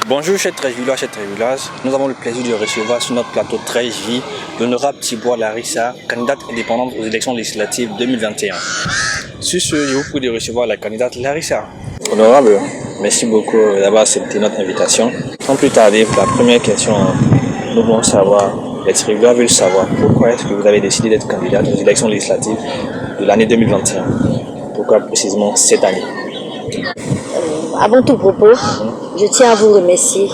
Bonjour chers Treichvillois, chers Treichvilloises. Nous avons le plaisir de recevoir sur notre plateau Treichville l'honorable Thibault Larissa, candidate indépendante aux élections législatives 2021. Sur ce, je vous prie de recevoir la candidate Larissa. Honorable, merci beaucoup d'avoir accepté notre invitation. Sans plus tarder, pour la première question, nous voulons savoir, les Treichvillois veulent savoir pourquoi est-ce que vous avez décidé d'être candidate aux élections législatives de l'année 2021. Pourquoi précisément cette année? Avant tout propos, je tiens à vous remercier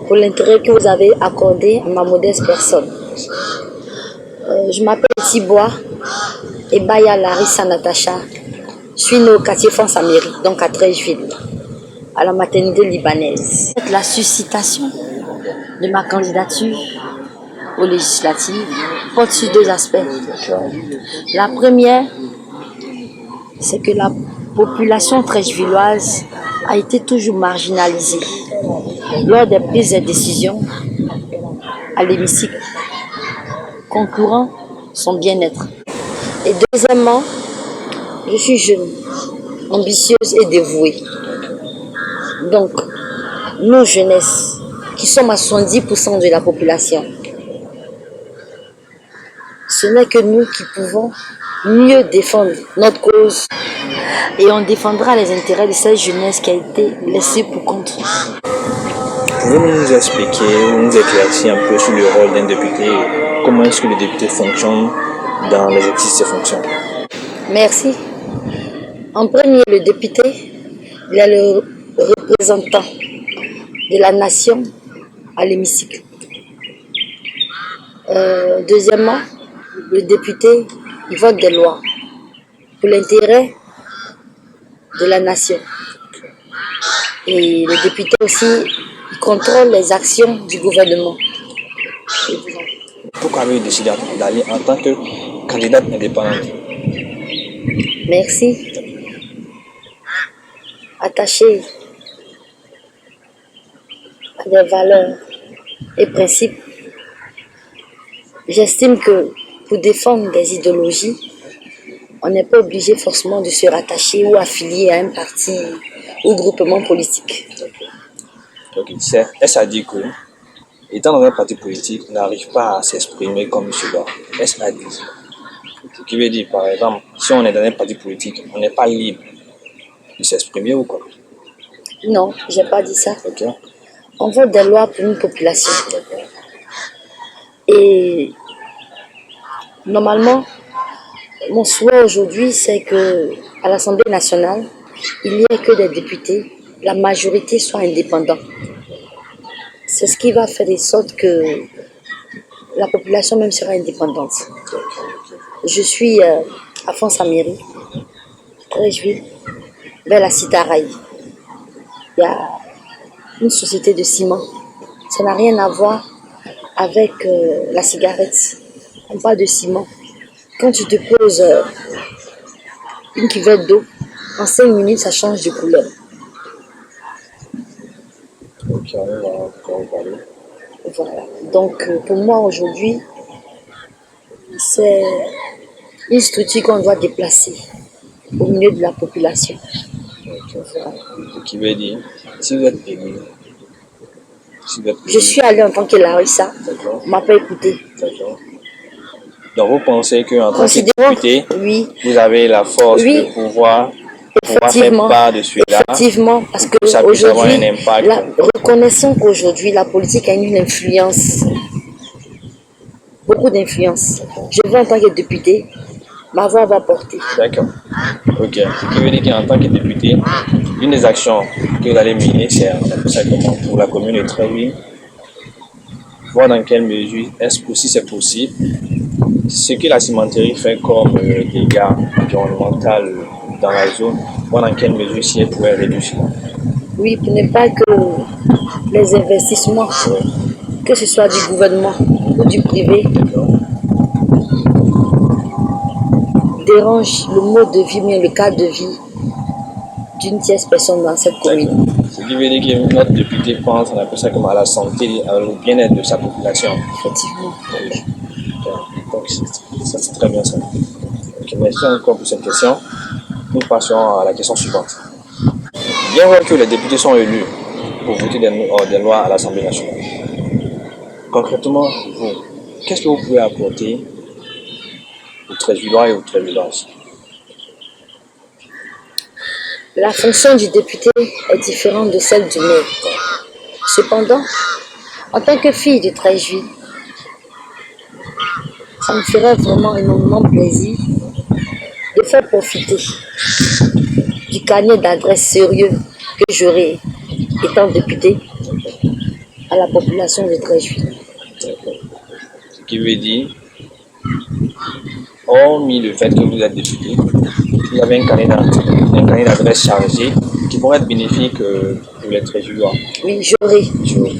pour l'intérêt que vous avez accordé à ma modeste personne. Je m'appelle Thibault et Baya Larissa Natacha. Je suis née au quartier France-Amérique, donc à Treichville, à la maternité libanaise. La suscitation de ma candidature aux législatives porte sur deux aspects. La première, c'est que la population treichvilloise a été toujours marginalisée lors des prises de décision à l'hémicycle, concourant son bien-être. Et deuxièmement, je suis jeune, ambitieuse et dévouée. Donc, nous, jeunesse, qui sommes à 70% de la population, ce n'est que nous qui pouvons mieux défendre notre cause et on défendra les intérêts de cette jeunesse qui a été laissée pour compte. Pouvez-vous nous expliquer ou nous éclaircir un peu sur le rôle d'un député et comment est-ce que le député fonctionne dans l'exercice de ses fonctions? Merci. En premier, le député, il est le représentant de la nation à l'hémicycle. Deuxièmement, le député, il vote des lois pour l'intérêt de la nation. Et le député aussi, il contrôle les actions du gouvernement. Pourquoi avez-vous décidé d'aller en tant que candidate indépendante? Merci. Attaché à des valeurs et principes, j'estime que pour défendre des idéologies, on n'est pas obligé forcément de se rattacher ou affilier à un parti ou groupement politique. Donc, est-ce à dire que, étant dans un parti politique, on n'arrive pas à s'exprimer comme il se doit? Est-ce à dire? Ce qui veut dire, par exemple, si on est dans un parti politique, on n'est pas libre de s'exprimer ou quoi? Non, je n'ai pas dit ça. Okay. On vote des lois pour une population. Et normalement, mon souhait aujourd'hui, c'est que à l'Assemblée nationale, il n'y ait que des députés, la majorité soit indépendante. C'est ce qui va faire de sorte que la population même sera indépendante. Je suis à France-Amérique, Treichville, vers la Citaraï. Il y a une société de ciment. Ça n'a rien à voir avec la cigarette. On parle de ciment. Quand tu te poses une cuvette d'eau, en 5 minutes, ça change de couleur. Ok, on va encore parler. Voilà. Donc, pour moi, aujourd'hui, c'est une structure qu'on doit déplacer au milieu de la population. Voilà. Ce qui veut dire, si vous êtes élu, je suis allée en tant que Larissa, on ne m'a pas écouté. D'accord. Donc vous pensez qu'en tant que député, oui, vous avez la force de pouvoir faire part de celui-là, effectivement, parce que ça puisse avoir un aujourd'hui, impact. reconnaissons qu'aujourd'hui, la politique a une influence, beaucoup d'influence. Je veux en tant que député, ma voix va porter. D'accord. Ok. Ce qui veut dire qu'en tant que député, une des actions que vous allez mener, c'est simplement pour la commune de Treichville, voir dans quelle mesure, est-ce que si c'est possible, ce que la cimenterie fait comme dégâts environnementaux dans la zone, voir dans quelle mesure si elle pourrait réduire cela. Oui, pour ne pas que les investissements, que ce soit du gouvernement ou du privé, dérangent le mode de vie, mais le cadre de vie d'une tierce personne dans cette commune. Ce qui veut dire que notre député pense, on appelle ça comme à la santé, au bien-être de sa population. Effectivement. Oui. Donc, ça c'est très bien ça. Okay, merci encore pour cette question. Nous passons à la question suivante. Bien vrai que les députés sont élus pour voter des lois à l'Assemblée nationale. Concrètement, vous, qu'est-ce que vous pouvez apporter aux Treichvillois et aux Treichvilloises? La fonction du député est différente de celle du maire. Cependant, en tant que fille de Treichville, ça me ferait vraiment énormément plaisir de faire profiter du carnet d'adresse sérieux que j'aurai étant député à la population de Treichville. Ce qui veut dire, hormis le fait que vous êtes député, il y avait un carnet d'adresse chargé qui pourrait être bénéfique pour les Treichvillois. Oui, j'aurai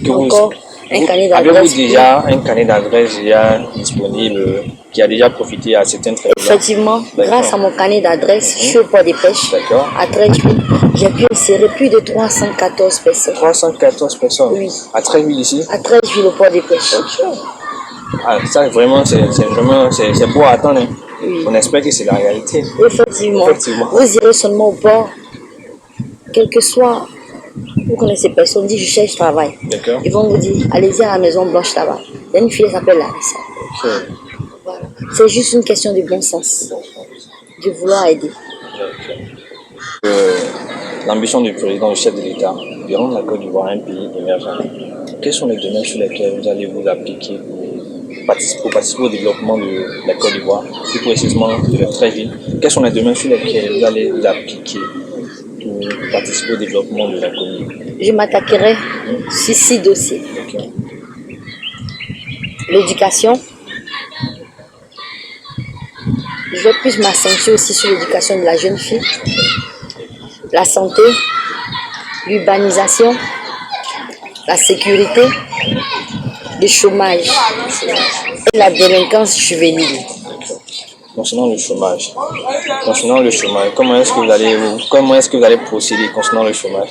encore un carnet d'adresse. Avez-vous déjà un carnet d'adresse déjà disponible qui a déjà profité à certains Treichvillois? Effectivement, grâce à mon carnet d'adresse, je suis au port des pêches à Treichville. J'ai pu insérer plus de 314 personnes. 314 personnes? Oui. À Treichville ici? À Treichville, au port des pêches. Ah, ça vraiment, c'est beau à attendre. Oui. On espère que c'est la réalité. Effectivement. Vous irez seulement au port, quel que soit, vous connaissez personne, dit je cherche travail. D'accord. Ils vont vous dire, allez-y à la maison Blanche Tabac. Il y a une fille qui s'appelle Larissa. Okay. Voilà. C'est juste une question de bon sens, de vouloir aider. L'ambition du président, du chef de l'État, de rendre la Côte d'Ivoire un pays émergent. Quels sont les domaines sur lesquels vous allez vous appliquer pour participer au développement de la Côte d'Ivoire, plus précisément de Treichville? Quels sont les domaines sur lesquels vous allez vous appliquer pour participer au développement de la commune? Je m'attaquerai sur 6 dossiers. Okay. L'éducation. Je vais plus m'accentuer aussi sur l'éducation de la jeune fille. La santé, l'urbanisation, la sécurité, le chômage et la délinquance juvénile. Concernant le chômage, comment est-ce que vous allez procéder concernant le chômage?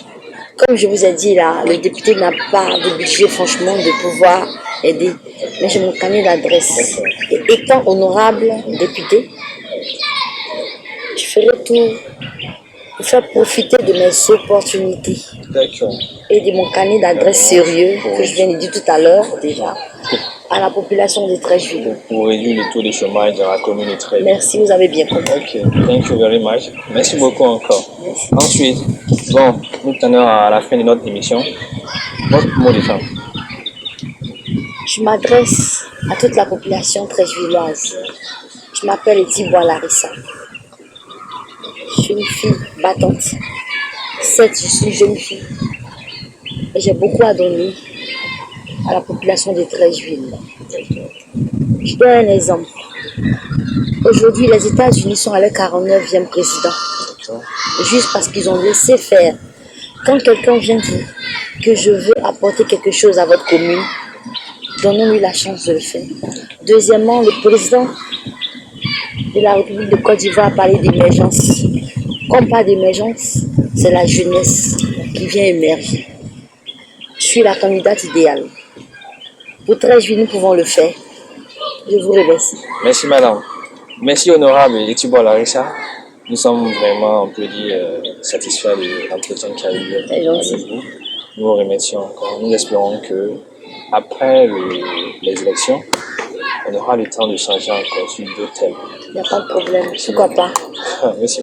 Comme je vous ai dit là, le député n'a pas de budget franchement de pouvoir aider. Mais j'ai mon carnet d'adresse. Et étant honorable député, je ferai tout pour faire profiter de mes opportunités. D'accord. Et de mon carnet d'adresse sérieux que je viens de dire tout à l'heure déjà à la population de Treichville. Pour réduire le taux de chômage dans la commune de Treichville. Merci, vous avez bien compris. Ok, thank you very much. Merci beaucoup encore. Merci. Ensuite, bon, nous tenons à la fin de notre émission. Votre mot de fin. Je m'adresse à toute la population treichvilloise. Je m'appelle Etibois Larissa. Je suis une fille battante. Certes, je suis jeune fille. Et j'ai beaucoup à donner à la population de Treichville. Je donne un exemple. Aujourd'hui, les États-Unis sont à leur 49e président. Juste parce qu'ils ont laissé faire. Quand quelqu'un vient dire que je veux apporter quelque chose à votre commune, donnons-lui la chance de le faire. Deuxièmement, le président de la République de Côte d'Ivoire a parlé d'émergence. Quand on parle d'émergence, c'est la jeunesse qui vient émerger. Je suis la candidate idéale. Pour Treichville, nous pouvons le faire. Je vous remercie. Merci madame. Merci honorable Etibois Larissa. Nous sommes vraiment, on peut dire, satisfaits de l'entretien qui a eu lieu avec vous. Nous vous remercions encore. Nous espérons que après les élections, on aura le temps de changer encore sur d'autres thèmes. Il n'y a pas de problème. Pourquoi pas? Merci.